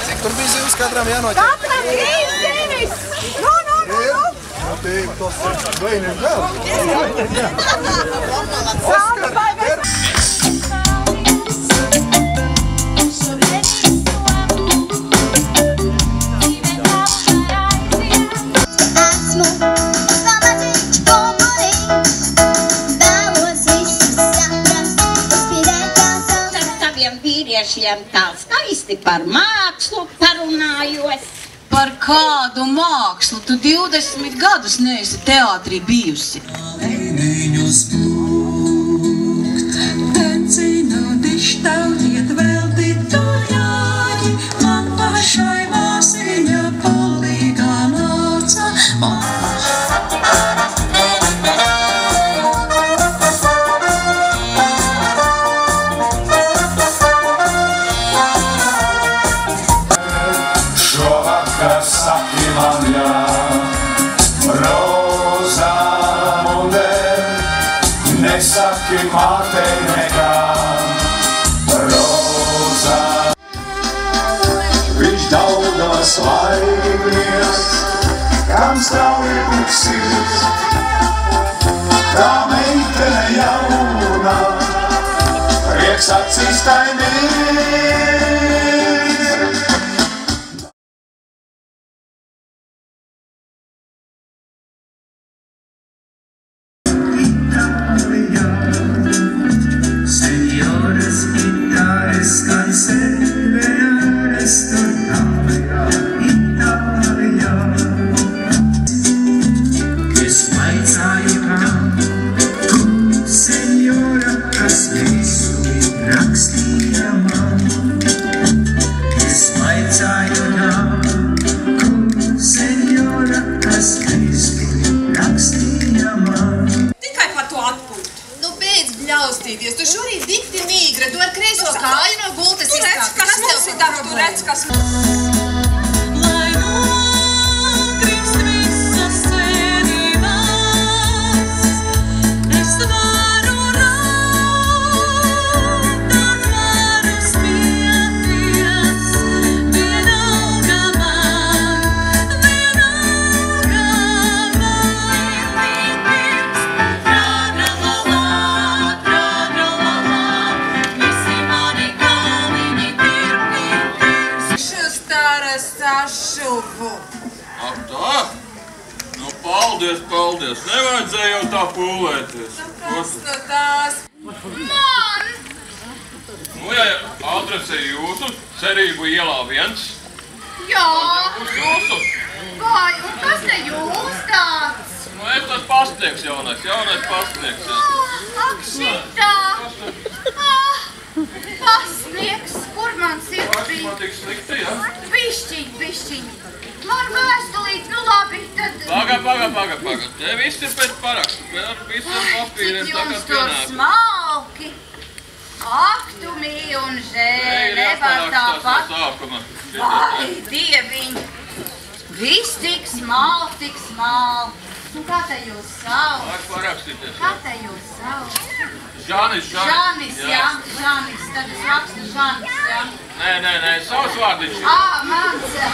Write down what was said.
Cik tur bija zivs katram jānoķer? Katram 3 zivis! Nu! Tas ir vainīgi vēl. Oskar, vīriešiem tā skaisti par mākslu parunājos. Par kādu mākslu? Tu 20 gadus neesi teātrī bijusi. Leiniņus plūkt, benzīnu dištaujiet veltītojāji, man pašai māsiņa palīgā nāca. Nesaki mātei nekā rozā. Viņš daudās laimīgs, kam strauji puksīs, kā meitene jaunā, prieks acīs taimīgs. Tu šorīt dikti mīgra, tu ar kreiso kāju no gultas izstāti. Kas tev ir dara? Tu redz, kas... Ak tā? Nu, paldies. Nevajadzēja jau tā pūlēties. Kas tu tās? Man! Nu, ja adrese ir jūsu, Cerību ielā 1. Jā. Būs jūsu. Vai, un kas te jūs tāds? Nu, es tas pastnieks jaunais pastnieks. Ak, šitā! Pastnieks, kur man sirds bija? Man tik slikti, ja? Bišķiņ. Man vēstulīt, nu labi, tad... Paga. Te viss ir pēc parakstu, ar visiem papīriem cik tagad jums tur pienāk. smalki! Ak, tu mīl un žēl, nevar tāpat. Vai, dieviņ! Viss tik smalki. Nu, kā te jūs sauc? Vajag parakstīties. Kā te jūs sauc? Žanis, jā. Žanis, tad es rakstu Žanis, jā. Nē, savs vārdiņš. Mans.